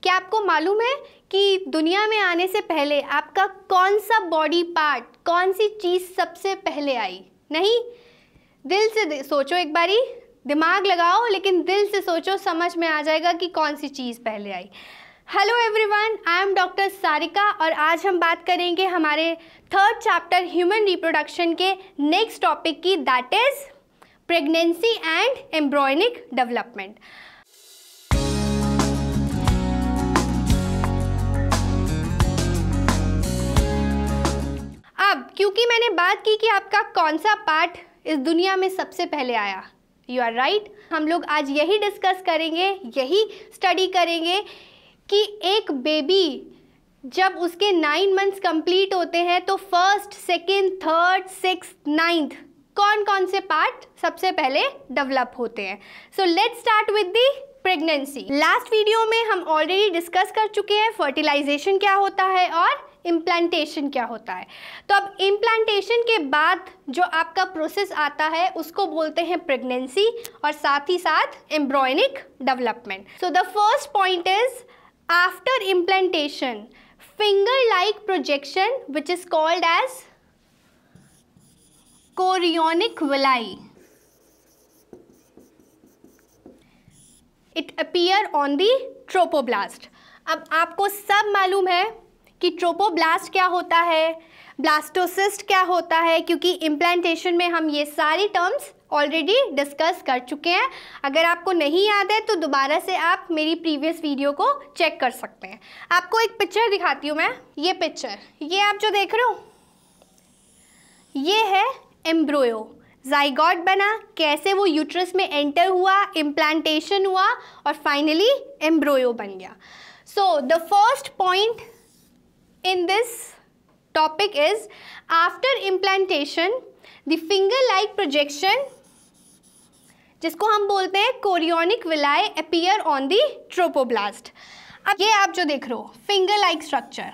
क्या आपको मालूम है कि दुनिया में आने से पहले आपका कौन सा बॉडी पार्ट, कौन सी चीज़ सबसे पहले आई? नहीं, दिल से सोचो एक बारी, दिमाग लगाओ लेकिन दिल से सोचो, समझ में आ जाएगा कि कौन सी चीज़ पहले आई। Hello everyone, I am doctor Sarika और आज हम बात करेंगे हमारे थर्ड चैप्टर ह्यूमन रिप्रोडक्शन के नेक्स्ट टॉपिक की, that is pregnancy and embryonic development. अब क्योंकि मैंने बात की कि आपका कौन सा पार्ट इस दुनिया में सबसे पहले आया, यू आर राइट। हम लोग आज यही डिस्कस करेंगे, यही स्टडी करेंगे कि एक बेबी जब उसके 9 मंथ्स कंप्लीट होते हैं तो first, second, third, sixth, 9th कौन कौन से पार्ट सबसे पहले डेवलप होते हैं। So let's start with the pregnancy. Last video में हम ऑलरेडी डिस्कस कर चुके हैं फर्टिलाइजेशन क्या होता है और इम्प्लांटेशन क्या होता है। तो अब इम्प्लांटेशन के बाद जो आपका प्रोसेस आता है उसको बोलते हैं प्रेगनेंसी और साथ ही साथ embryonic development. So the first point is after implantation finger like projection which is called as chorionic villi, it appear on the trophoblast. अब आपको सब मालूम है कि ट्रोपोब्लास्ट क्या होता है, ब्लास्टोसिस्ट क्या होता है, क्योंकि इम्प्लांटेशन में हम ये सारी टर्म्स ऑलरेडी डिस्कस कर चुके हैं। अगर आपको नहीं याद है तो दोबारा से आप मेरी प्रीवियस वीडियो को चेक कर सकते हैं। आपको एक पिक्चर दिखाती हूँ मैं, ये पिक्चर, ये आप जो देख रहे हो ये है एम्ब्रियो। जाइगोट बना, कैसे वो यूट्रस में एंटर हुआ, इम्प्लांटेशन हुआ और फाइनली एम्ब्रियो बन गया। सो the first point in this topic is after implantation the finger like projection, जिसको हम बोलते हैं chorionic villi, appear on the trophoblast। अब ये आप जो देख रहे हो फिंगर लाइक स्ट्रक्चर,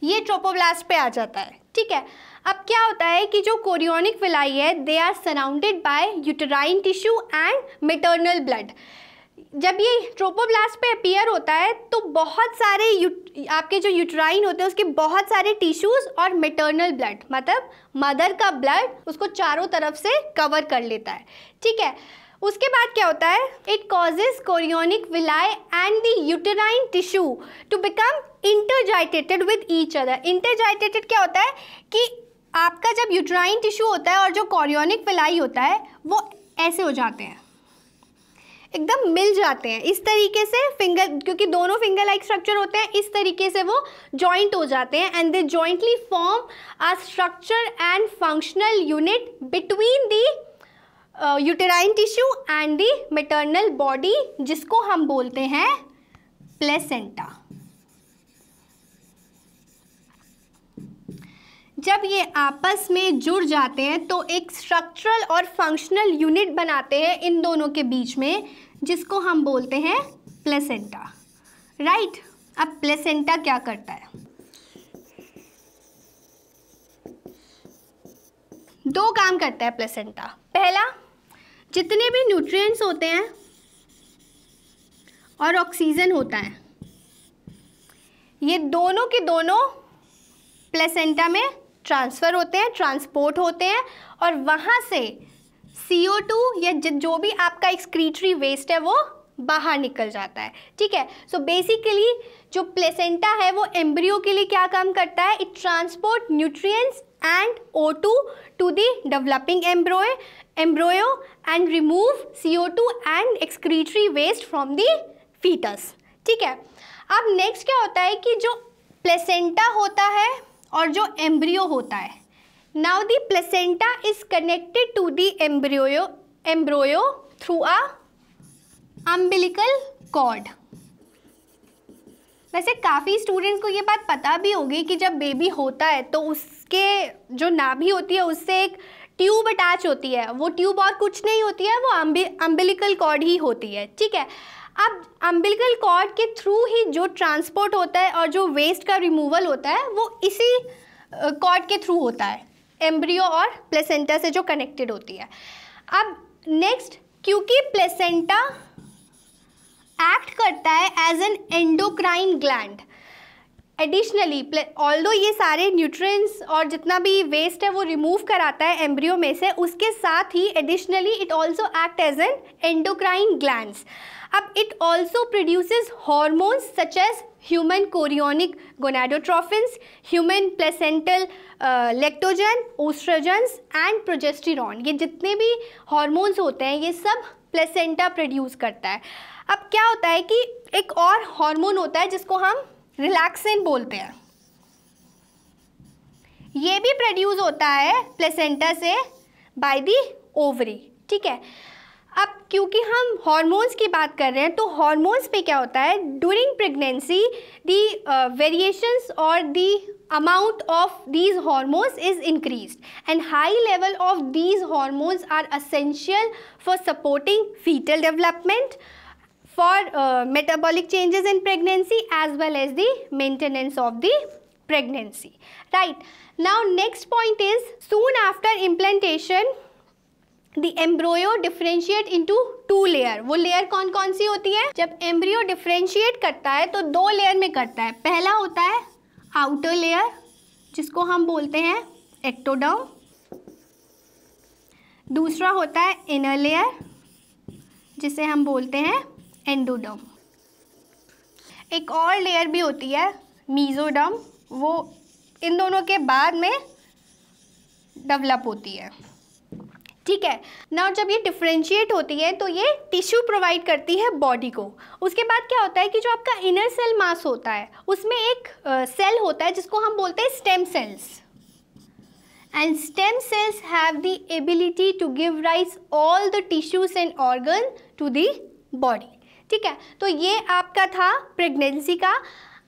ये ट्रोपोब्लास्ट पे आ जाता है, ठीक है। अब क्या होता है कि जो कोरियोनिक विलाई है they are surrounded by uterine tissue and maternal blood. जब ये ट्रोपोब्लास्ट पे अपीयर होता है तो बहुत सारे आपके जो यूट्राइन होते हैं उसके बहुत सारे टिश्यूज़ और मैटरनल ब्लड, मतलब मदर का ब्लड उसको चारों तरफ से कवर कर लेता है, ठीक है। उसके बाद क्या होता है, it causes chorionic villi and the uterine tissue to become interdigitated with each other. Interdigitated क्या होता है कि आपका जब यूट्राइन टिश्यू होता है और जो कोरियोनिक विलाई होता है वो ऐसे हो जाते हैं, एकदम मिल जाते हैं इस तरीके से फिंगर, क्योंकि दोनों फिंगर लाइक स्ट्रक्चर होते हैं, इस तरीके से वो जॉइंट हो जाते हैं and they jointly form a structure and functional unit between the uterine tissue and the maternal body, जिसको हम बोलते हैं प्लेसेंटा। जब ये आपस में जुड़ जाते हैं तो एक स्ट्रक्चरल और फंक्शनल यूनिट बनाते हैं इन दोनों के बीच में, जिसको हम बोलते हैं प्लेसेंटा, राइट। अब प्लेसेंटा क्या करता है, दो काम करता है प्लेसेंटा। पहला, जितने भी न्यूट्रिएंट्स होते हैं और ऑक्सीजन होता है ये दोनों के दोनों प्लेसेंटा में ट्रांसफ़र होते हैं, ट्रांसपोर्ट होते हैं और वहाँ से CO2 या जो भी आपका एक्सक्रीटरी वेस्ट है वो बाहर निकल जाता है, ठीक है। सो बेसिकली जो प्लेसेंटा है वो एम्ब्रियो के लिए क्या काम करता है, it transport nutrients and O2 to the developing embryo and remove CO2 and excretory waste from the foetus, ठीक है। अब नेक्स्ट क्या होता है कि जो प्लेसेंटा होता है और जो एम्ब्रियो होता है, now the placenta is connected to the embryo through a umbilical cord. वैसे काफ़ी स्टूडेंट्स को ये बात पता भी होगी कि जब बेबी होता है तो उसके जो नाभि होती है उससे एक ट्यूब अटैच होती है, वो ट्यूब और कुछ नहीं होती है, वो अम्बिलिकल कॉर्ड ही होती है, ठीक है। अब अम्बिलिकल कॉर्ड के थ्रू ही जो ट्रांसपोर्ट होता है और जो वेस्ट का रिमूवल होता है वो इसी कॉर्ड के थ्रू होता है, एम्ब्रियो और प्लेसेंटा से जो कनेक्टेड होती है। अब नेक्स्ट, क्योंकि प्लेसेंटा करता है as an endocrine gland. Additionally although ये सारे न्यूट्रिएंट्स और जितना भी वेस्ट है वो रिमूव कराता है एम्ब्रियो में से, उसके साथ ही additionally it also act as an endocrine glands. अब it also produces hormones such as human chorionic gonadotrophins, human placental lactogen, oestrogens and progesterone. ये जितने भी हॉर्मोन्स होते हैं ये सब प्लेसेंटा प्रोड्यूस करता है। अब क्या होता है कि एक और हार्मोन होता है जिसको हम रिलैक्सिन बोलते हैं, ये भी प्रोड्यूस होता है प्लेसेंटा से बाय द ओवरी। ठीक है, अब क्योंकि हम हार्मोन्स की बात कर रहे हैं तो हार्मोन्स में क्या होता है, ड्यूरिंग प्रेगनेंसी द वेरिएशंस और the amount of these hormones is increased and high level of these hormones are essential for supporting fetal development, for metabolic changes in pregnancy as well as the maintenance of the pregnancy. Right, now next point is soon after implantation the embryo differentiate into two layer। वो layer कौन कौन सी होती है? जब embryo differentiate करता है तो दो लेयर में करता है। पहला होता है आउटर लेयर जिसको हम बोलते हैं एक्टोडर्म, दूसरा होता है इनर लेयर जिसे हम बोलते हैं एंडोडर्म। एक और लेयर भी होती है मीजोडर्म, वो इन दोनों के बाद में डेवलप होती है। ठीक है, नाउ जब ये डिफरेंशिएट होती है तो ये टिश्यू प्रोवाइड करती है बॉडी को। उसके बाद क्या होता है कि जो आपका इनर सेल मास होता है उसमें एक सेल होता है जिसको हम बोलते हैं stem cells, and stem cells have the ability to give rise all the tissues and organ to the body. ठीक है, तो ये आपका था प्रेगनेंसी का।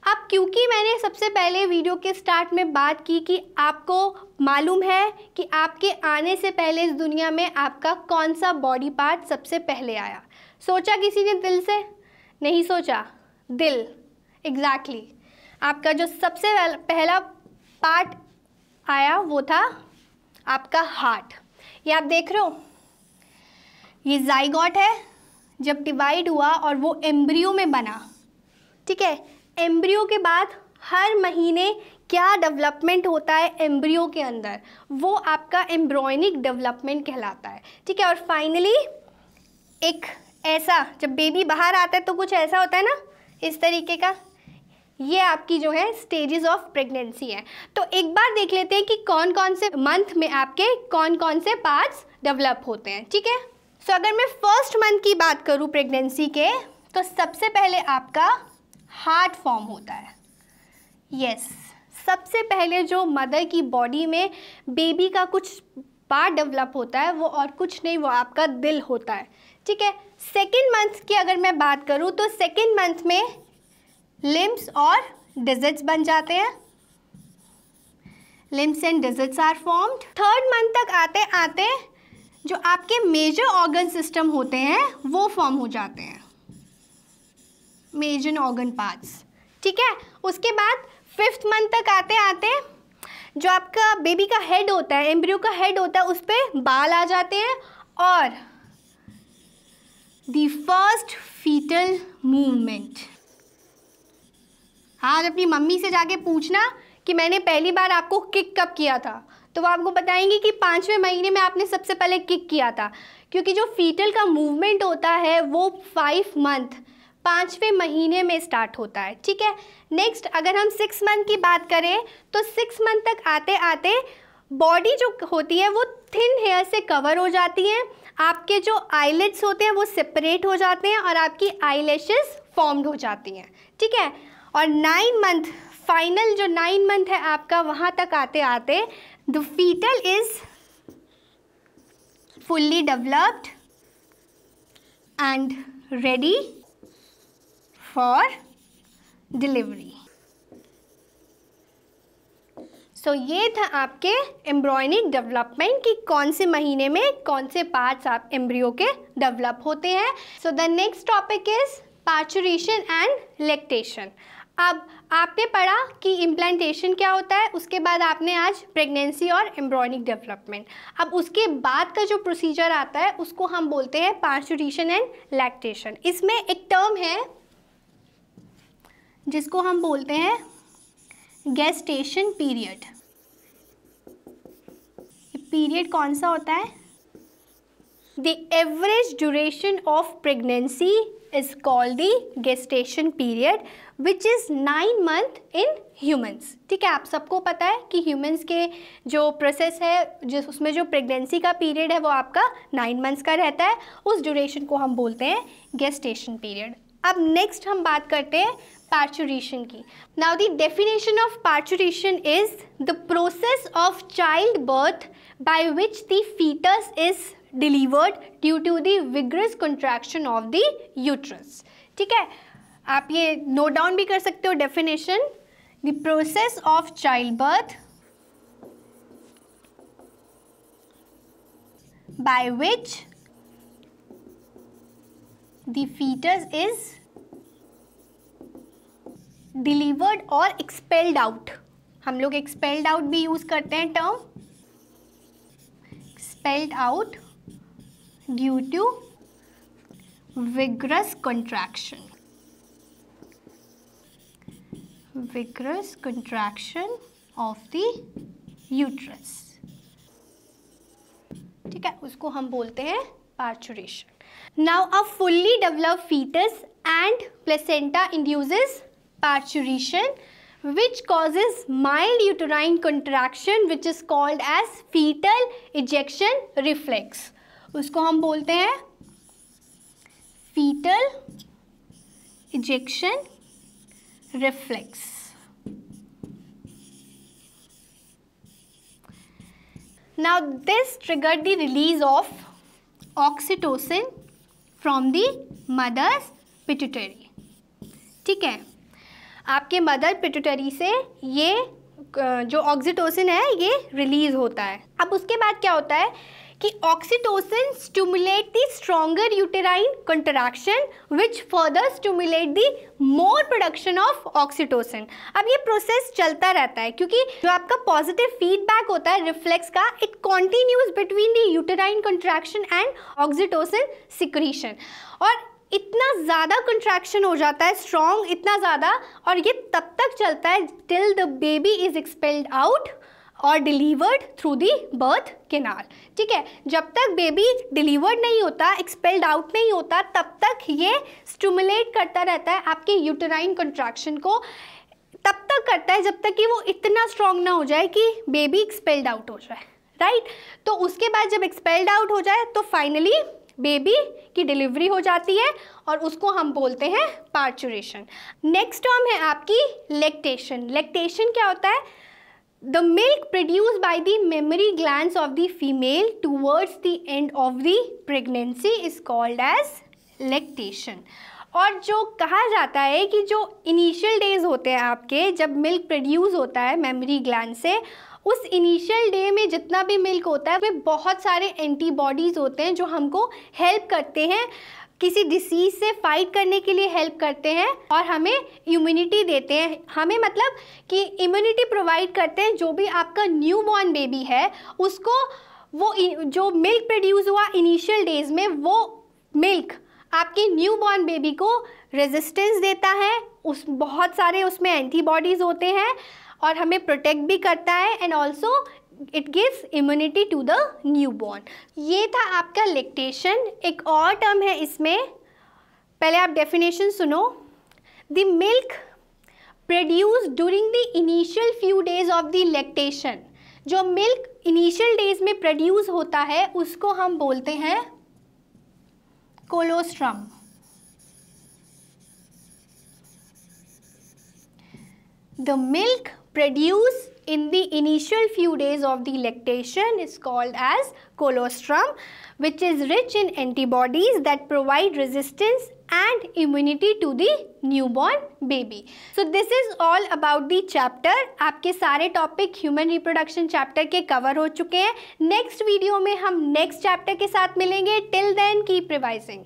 अब क्योंकि मैंने सबसे पहले वीडियो के स्टार्ट में बात की कि आपको मालूम है कि आपके आने से पहले इस दुनिया में आपका कौन सा बॉडी पार्ट सबसे पहले आया, सोचा किसी ने दिल से? नहीं सोचा, दिल एग्जैक्टली आपका जो सबसे पहला पार्ट आया वो था आपका हार्ट। ये आप देख रहे हो, ये जाइगोट है, जब डिवाइड हुआ और वो एम्ब्रियो में बना। ठीक है, एम्ब्रियो के बाद हर महीने क्या डेवलपमेंट होता है एम्ब्रियो के अंदर, वो आपका एम्ब्रियोनिक डेवलपमेंट कहलाता है। ठीक है, और फाइनली एक ऐसा जब बेबी बाहर आता है तो कुछ ऐसा होता है ना, इस तरीके का, ये आपकी जो है स्टेजेस ऑफ प्रेगनेंसी है। तो एक बार देख लेते हैं कि कौन कौन से मंथ में आपके कौन कौन से पार्ट्स डेवलप होते हैं। ठीक है, सो अगर मैं फर्स्ट मंथ की बात करूँ प्रेगनेंसी के, तो सबसे पहले आपका हार्ट फॉर्म होता है। यस, सबसे पहले जो मदर की बॉडी में बेबी का कुछ पार्ट डेवलप होता है वो और कुछ नहीं, वो आपका दिल होता है। ठीक है, सेकेंड मंथ की अगर मैं बात करूँ तो सेकेंड मंथ में लिम्स और डिजिट्स बन जाते हैं, limbs and digits are formed. Third month तक आते आते जो आपके मेजर ऑर्गन सिस्टम होते हैं वो फॉर्म हो जाते हैं, मेजर ऑर्गन पार्ट्स। ठीक है, उसके बाद फिफ्थ मंथ तक आते आते जो आपका बेबी का हेड होता है, एम्ब्रियो का हेड होता है, उस पर बाल आ जाते हैं और द फर्स्ट फीटल मूवमेंट। आज अपनी मम्मी से जाके पूछना कि मैंने पहली बार आपको किक कब किया था, तो वो आपको बताएंगे कि 5वें महीने में आपने सबसे पहले किक किया था, क्योंकि जो फीटल का मूवमेंट होता है वो 5 मंथ 5वें महीने में स्टार्ट होता है। ठीक है, नेक्स्ट अगर हम 6 मंथ की बात करें तो 6 मंथ तक आते आते बॉडी जो होती है वो थिन हेयर से कवर हो जाती है, आपके जो आईलिड्स होते हैं वो सेपरेट हो जाते हैं और आपकी आईलैशेस फॉर्म्ड हो जाती हैं। ठीक है, और 9 मंथ फाइनल जो 9 मंथ है आपका, वहाँ तक आते आते the foetal is fully developed and ready for delivery. So ये था आपके एम्ब्रियोनिक डेवलपमेंट कि कौन से महीने में कौन से पार्ट्स आप एम्ब्रियो के डेवलप होते हैं। So the next topic is parturition and lactation. अब आपने पढ़ा कि इम्प्लांटेशन क्या होता है, उसके बाद आपने आज प्रेगनेंसी और एम्ब्रियोनिक डेवलपमेंट। अब उसके बाद का जो प्रोसीजर आता है उसको हम बोलते हैं पार्चुरेशन एंड लैक्टेशन। इसमें एक टर्म है जिसको हम बोलते हैं गेस्टेशन पीरियड। पीरियड कौन सा होता है? The average duration of pregnancy is called the gestation period which is 9 months in humans. ठीक है, आप सबको पता है कि ह्यूमन्स के जो प्रोसेस है, जिस उसमें जो प्रेगनेंसी का पीरियड है वो आपका 9 months का रहता है। उस ड्यूरेशन को हम बोलते हैं गेस्टेशन पीरियड। अब नेक्स्ट हम बात करते हैं पार्चुरेशन की। Now the definition of parturition is the process of child birth by which the foetus is delivered due to the vigorous contraction of the uterus. ठीक है, आप ये नोट डाउन भी कर सकते हो definition. The process of child birth by which the foetus is delivered और expelled out. हम लोग एक्सपेल्ड आउट भी यूज करते हैं term, expelled out due to vigorous contraction, vigorous contraction of the uterus. ठीक है, उसको हम बोलते हैं parturition. Now a fully developed foetus and placenta induces parturition which causes mild uterine contraction which is called as fetal ejection reflex। उसको हम बोलते हैं fetal ejection reflex। Now this triggered the release of oxytocin from the mother's pituitary। ठीक है, आपके mother pituitary से ये जो ऑक्सीटोसिन है ये रिलीज होता है। अब उसके बाद क्या होता है कि oxytocin stimulate the stronger uterine contraction which further stimulate the more production of oxytocin. अब ये प्रोसेस चलता रहता है क्योंकि जो आपका पॉजिटिव फीडबैक होता है रिफ्लेक्स का, it continues between the uterine contraction and oxytocin secretion. और इतना ज़्यादा कंट्रैक्शन हो जाता है, स्ट्रॉन्ग इतना ज़्यादा, और ये तब तक चलता है till the baby is expelled out और delivered through the birth canal. ठीक है, जब तक बेबी डिलीवर्ड नहीं होता, एक्सपेल्ड आउट नहीं होता, तब तक ये स्टिमुलेट करता रहता है आपके यूटेराइन कंट्रैक्शन को। तब तक करता है जब तक कि वो इतना स्ट्रॉन्ग ना हो जाए कि बेबी एक्सपेल्ड आउट हो जाए, राइट। तो उसके बाद जब एक्सपेल्ड आउट हो जाए तो फाइनली बेबी की डिलीवरी हो जाती है और उसको हम बोलते हैं पार्चुरेशन। नेक्स्ट टर्म है आपकी लैक्टेशन। लैक्टेशन क्या होता है? The milk produce by the mammary glands of the female towards the end of the pregnancy is called as lactation. और जो कहा जाता है कि जो इनिशियल डेज होते हैं आपके, जब मिल्क प्रोड्यूस होता है मेमरी ग्लैंड से, उस इनिशियल डे में जितना भी मिल्क होता है उसमें बहुत सारे एंटीबॉडीज़ होते हैं जो हमको हेल्प करते हैं, किसी डिसीज़ से फाइट करने के लिए हेल्प करते हैं और हमें इम्यूनिटी देते हैं। हमें मतलब कि इम्यूनिटी प्रोवाइड करते हैं। जो भी आपका न्यू बॉर्न बेबी है उसको वो जो मिल्क प्रोड्यूस हुआ इनिशियल डेज में, वो मिल्क आपके न्यू बॉर्न बेबी को रेजिस्टेंस देता है। उस बहुत सारे उसमें एंटीबॉडीज़ होते हैं और हमें प्रोटेक्ट भी करता है and also it gives immunity to the new born. ये था आपका लैक्टेशन। एक और टर्म है इसमें, पहले आप डेफिनेशन सुनो। The milk produce during the initial few days of the lactation. जो मिल्क इनिशियल डेज में प्रोड्यूस होता है उसको हम बोलते हैं colostrum. The milk produced in the initial few days of the lactation is called as colostrum, which is rich in antibodies that provide resistance and immunity to the newborn baby. So this is all about the chapter. आपके सारे topic human reproduction chapter के cover हो चुके हैं। Next video में हम next chapter के साथ मिलेंगे। Till then keep revising.